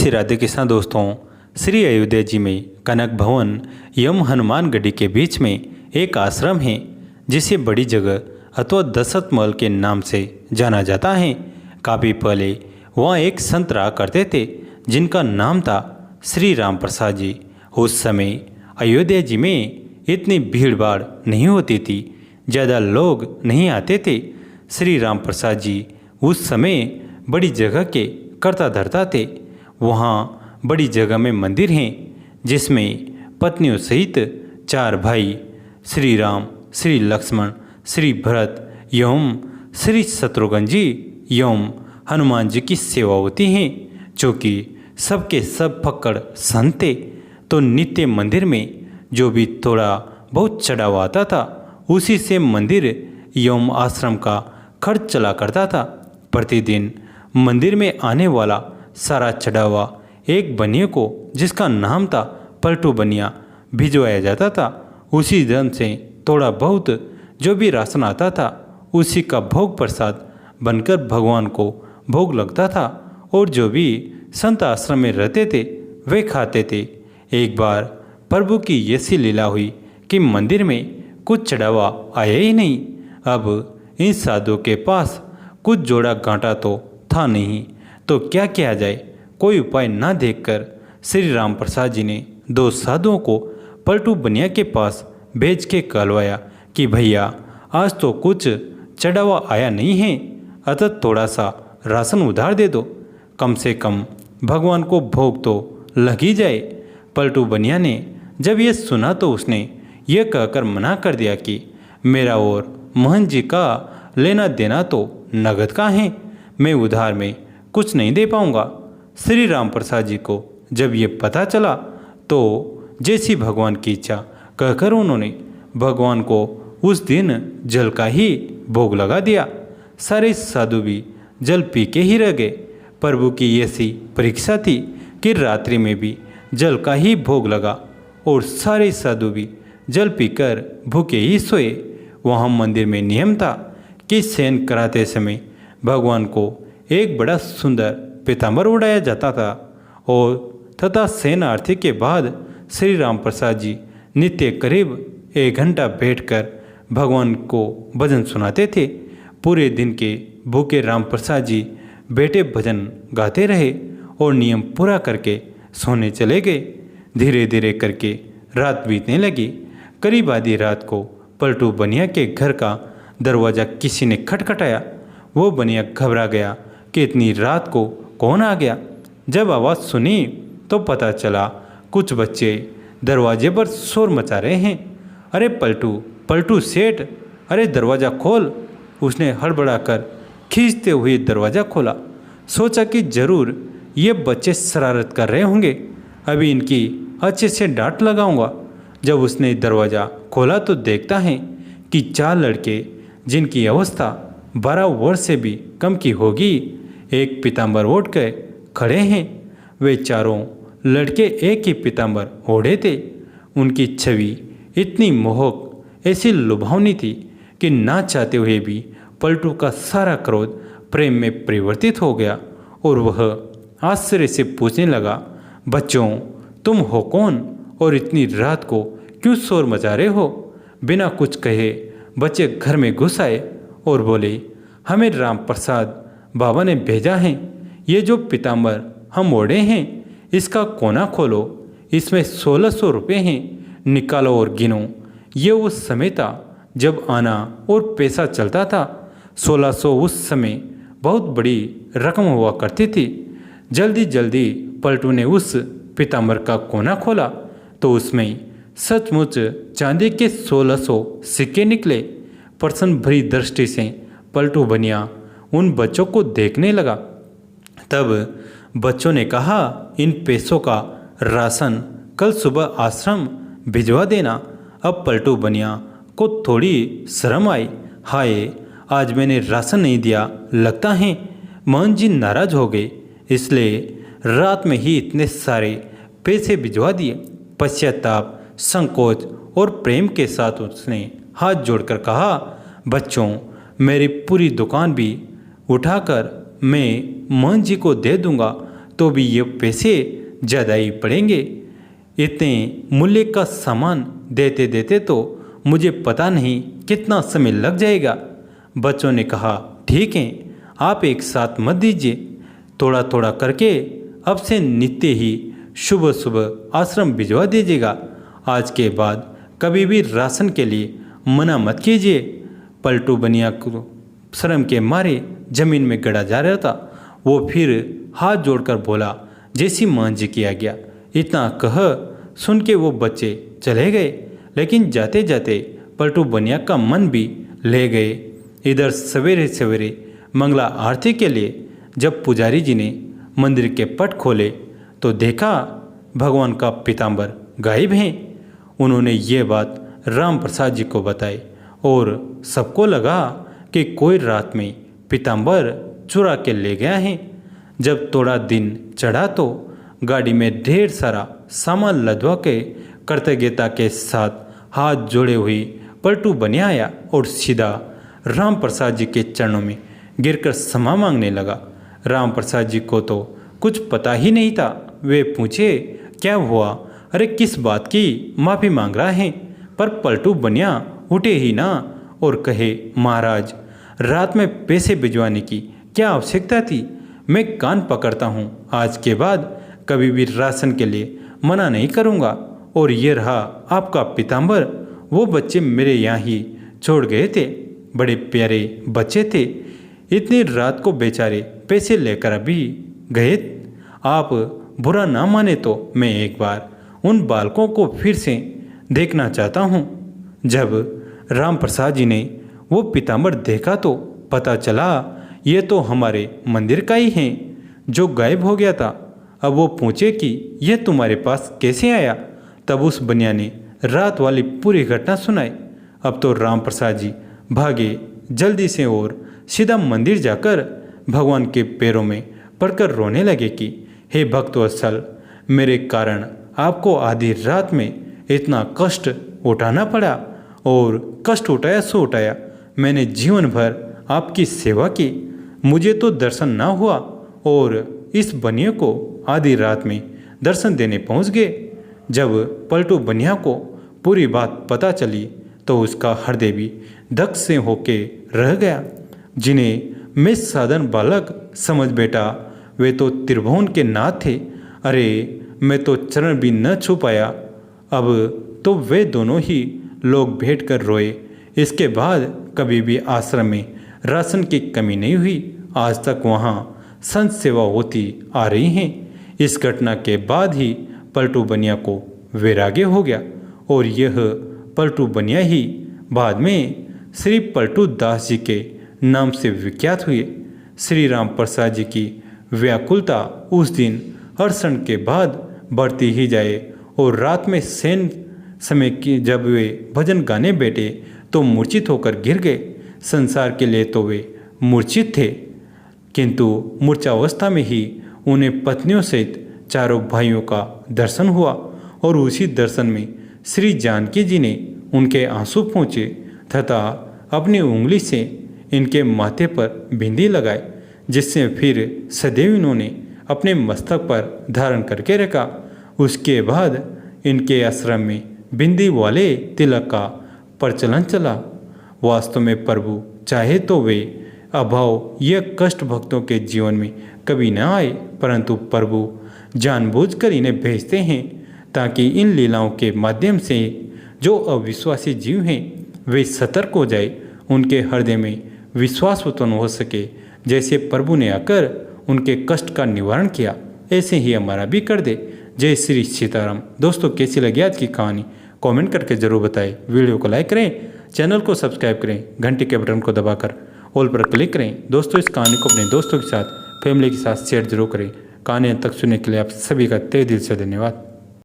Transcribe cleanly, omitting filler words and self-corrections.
श्री राधे कृष्ण दोस्तों। श्री अयोध्या जी में कनक भवन एवं हनुमानगढ़ी के बीच में एक आश्रम है जिसे बड़ी जगह अथवा दशरथ महल के नाम से जाना जाता है। काफ़ी पहले वहाँ एक संत रहा करते थे जिनका नाम था श्री राम प्रसाद जी। उस समय अयोध्या जी में इतनी भीड़ भाड़ नहीं होती थी, ज़्यादा लोग नहीं आते थे। श्री राम प्रसाद जी उस समय बड़ी जगह के कर्ता धर्ता थे। वहाँ बड़ी जगह में मंदिर हैं जिसमें पत्नियों सहित 4 भाई श्री राम, श्री लक्ष्मण, श्री भरत एवं श्री शत्रुघ्न जी एवं हनुमान जी की सेवा होती हैं। चूँकि सबके सब फक्कड़ संत थे तो नित्य मंदिर में जो भी थोड़ा बहुत चढ़ावा आता था उसी से मंदिर एवं आश्रम का खर्च चला करता था। प्रतिदिन मंदिर में आने वाला सारा चढ़ावा एक बनिए को, जिसका नाम था पलटू बनिया, भिजवाया जाता था। उसी धन से थोड़ा बहुत जो भी राशन आता था उसी का भोग प्रसाद बनकर भगवान को भोग लगता था और जो भी संत आश्रम में रहते थे वे खाते थे। एक बार प्रभु की ऐसी लीला हुई कि मंदिर में कुछ चढ़ावा आया ही नहीं। अब इन साधुओं के पास कुछ जोड़ा गांठा तो था नहीं, तो क्या किया जाए। कोई उपाय ना देखकर श्री राम प्रसाद जी ने 2 साधुओं को पलटू बनिया के पास भेज के कहलवाया कि भैया आज तो कुछ चढ़ावा आया नहीं है, अतः थोड़ा सा राशन उधार दे दो, कम से कम भगवान को भोग तो लग ही जाए। पलटू बनिया ने जब ये सुना तो उसने ये कहकर मना कर दिया कि मेरा और मोहन जी का लेना देना तो नगद का है, मैं उधार में कुछ नहीं दे पाऊंगा। श्री राम प्रसाद जी को जब ये पता चला तो जैसी भगवान की इच्छा कहकर उन्होंने भगवान को उस दिन जल का ही भोग लगा दिया। सारे साधु भी जल पी के ही रह गए। प्रभु की ऐसी परीक्षा थी कि रात्रि में भी जल का ही भोग लगा और सारे साधु भी जल पीकर भूखे ही सोए। वहाँ मंदिर में नियम था कि शयन कराते समय भगवान को एक बड़ा सुंदर पीताम्बर उड़ाया जाता था और तथा शयन आरती के बाद श्री राम प्रसाद जी नित्य करीब 1 घंटा बैठकर भगवान को भजन सुनाते थे। पूरे दिन के भूखे राम प्रसाद जी बैठे भजन गाते रहे और नियम पूरा करके सोने चले गए। धीरे धीरे करके रात बीतने लगी। करीब आधी रात को पलटू बनिया के घर का दरवाज़ा किसी ने खटखटाया। वो बनिया घबरा गया कि इतनी रात को कौन आ गया। जब आवाज़ सुनी तो पता चला कुछ बच्चे दरवाजे पर शोर मचा रहे हैं। अरे पलटू, पलटू सेठ, अरे दरवाज़ा खोल। उसने हड़बड़ाकर खींचते हुए दरवाज़ा खोला। सोचा कि ज़रूर ये बच्चे शरारत कर रहे होंगे, अभी इनकी अच्छे से डांट लगाऊंगा। जब उसने दरवाज़ा खोला तो देखता है कि 4 लड़के जिनकी अवस्था 12 वर्ष से भी कम की होगी एक पीताम्बर ओढ़ कर खड़े हैं। वे चारों लड़के एक ही पीताम्बर ओढ़े थे। उनकी छवि इतनी मोहक, ऐसी लुभावनी थी कि ना चाहते हुए भी पलटू का सारा क्रोध प्रेम में परिवर्तित हो गया और वह आश्चर्य से पूछने लगा, बच्चों तुम हो कौन और इतनी रात को क्यों शोर मचा रहे हो। बिना कुछ कहे बच्चे घर में घुस आए और बोले, हमें राम प्रसाद बाबा ने भेजा है। ये जो पीताम्बर हम ओढ़े हैं इसका कोना खोलो, इसमें 1600 रुपये हैं, निकालो और गिनो। ये उस समय था जब आना और पैसा चलता था। 1600 उस समय बहुत बड़ी रकम हुआ करती थी। जल्दी जल्दी पलटू ने उस पीताम्बर का कोना खोला तो उसमें सचमुच चांदी के 1600 सिक्के निकले। प्रसन्न भरी दृष्टि से पलटू बनिया उन बच्चों को देखने लगा। तब बच्चों ने कहा, इन पैसों का राशन कल सुबह आश्रम भिजवा देना। अब पलटू बनिया को थोड़ी शर्म आई। हाय, आज मैंने राशन नहीं दिया, लगता है मोहन जी नाराज हो गए, इसलिए रात में ही इतने सारे पैसे भिजवा दिए। पश्चाताप, संकोच और प्रेम के साथ उसने हाथ जोड़कर कहा, बच्चों मेरी पूरी दुकान भी उठाकर मैं मोहन जी को दे दूंगा, तो भी ये पैसे ज़्यादा ही पड़ेंगे। इतने मूल्य का सामान देते देते तो मुझे पता नहीं कितना समय लग जाएगा। बच्चों ने कहा, ठीक है, आप एक साथ मत दीजिए, थोड़ा थोड़ा करके अब से नित्य ही सुबह सुबह आश्रम भिजवा दीजिएगा। आज के बाद कभी भी राशन के लिए मना मत कीजिए। पलटू बनिया को शर्म के मारे जमीन में गड़ा जा रहा था। वो फिर हाथ जोड़कर बोला, जैसी मांझी किया गया। इतना कह सुन के वो बच्चे चले गए, लेकिन जाते जाते पलटू बनिया का मन भी ले गए। इधर सवेरे सवेरे मंगला आरती के लिए जब पुजारी जी ने मंदिर के पट खोले तो देखा भगवान का पीताम्बर गायब हैं। उन्होंने ये बात राम प्रसाद जी को बताई और सबको लगा कि कोई रात में पीताम्बर चुरा के ले गया है। जब थोड़ा दिन चढ़ा तो गाड़ी में ढेर सारा सामान लदवा के कृतज्ञता के साथ हाथ जोड़े हुए पलटू बनिया आया और सीधा राम प्रसाद जी के चरणों में गिरकर क्षमा मांगने लगा। राम प्रसाद जी को तो कुछ पता ही नहीं था। वे पूछे, क्या हुआ? अरे किस बात की माफ़ी मांग रहा है? पर पलटू बनिया उठे ही ना और कहे, महाराज, रात में पैसे भिजवाने की क्या आवश्यकता थी? मैं कान पकड़ता हूँ, आज के बाद कभी भी राशन के लिए मना नहीं करूँगा। और ये रहा आपका पीताम्बर, वो बच्चे मेरे यहाँ ही छोड़ गए थे, बड़े प्यारे बच्चे थे। इतनी रात को बेचारे पैसे लेकर अभी गए। आप बुरा ना माने तो मैं एक बार उन बालकों को फिर से देखना चाहता हूँ। जब राम प्रसाद जी ने वो पीताम्बर देखा तो पता चला ये तो हमारे मंदिर का ही है जो गायब हो गया था। अब वो पूछे कि यह तुम्हारे पास कैसे आया? तब उस बनिया ने रात वाली पूरी घटना सुनाई। अब तो राम प्रसाद जी भागे जल्दी से और सीधा मंदिर जाकर भगवान के पैरों में पड़कर रोने लगे कि हे भक्तवत्सल, मेरे कारण आपको आधी रात में इतना कष्ट उठाना पड़ा, और कष्ट उठाया सो उठाया। मैंने जीवन भर आपकी सेवा की, मुझे तो दर्शन ना हुआ और इस बनिया को आधी रात में दर्शन देने पहुंच गए। जब पलटू बनिया को पूरी बात पता चली तो उसका हृदय भी धक से होके रह गया। जिन्हें मैं साधारण बालक समझ बैठा, वे तो त्रिभुवन के नाथ थे। अरे मैं तो चरण भी न छू पाया। अब तो वे दोनों ही लोग बैठ कर रोए। इसके बाद कभी भी आश्रम में राशन की कमी नहीं हुई। आज तक वहाँ संत सेवा होती आ रही हैं। इस घटना के बाद ही पलटू बनिया को वैराग्य हो गया और यह पलटू बनिया ही बाद में श्री पलटू दास जी के नाम से विख्यात हुए। श्री राम प्रसाद जी की व्याकुलता उस दिन हर क्षण के बाद बढ़ती ही जाए और रात में सैन समय की जब वे भजन गाने बैठे तो मूर्छित होकर गिर गए। संसार के लिए तो वे मूर्छित थे, किंतु मूर्छावस्था में ही उन्हें पत्नियों सहित चारों भाइयों का दर्शन हुआ और उसी दर्शन में श्री जानकी जी ने उनके आंसू पोंछे तथा अपनी उंगली से इनके माथे पर बिंदी लगाए, जिससे फिर सदैव इन्होंने अपने मस्तक पर धारण करके रखा। उसके बाद इनके आश्रम में बिंदी वाले तिलक का प्रचलन चला। वास्तव में प्रभु चाहे तो वे अभाव यह कष्ट भक्तों के जीवन में कभी न आए, परंतु प्रभु जानबूझकर इन्हें भेजते हैं ताकि इन लीलाओं के माध्यम से जो अविश्वासी जीव हैं वे सतर्क हो जाए, उनके हृदय में विश्वास उत्पन्न हो सके। जैसे प्रभु ने आकर उनके कष्ट का निवारण किया, ऐसे ही हमारा भी कर दे। जय श्री सीताराम। दोस्तों, कैसी लगी आज की कहानी कमेंट करके जरूर बताएं। वीडियो को लाइक करें, चैनल को सब्सक्राइब करें, घंटी के बटन को दबाकर ऑल पर क्लिक करें। दोस्तों, इस कहानी को अपने दोस्तों के साथ, फैमिली के साथ शेयर जरूर करें। कहानी तक सुनने के लिए आप सभी का तहे दिल से धन्यवाद।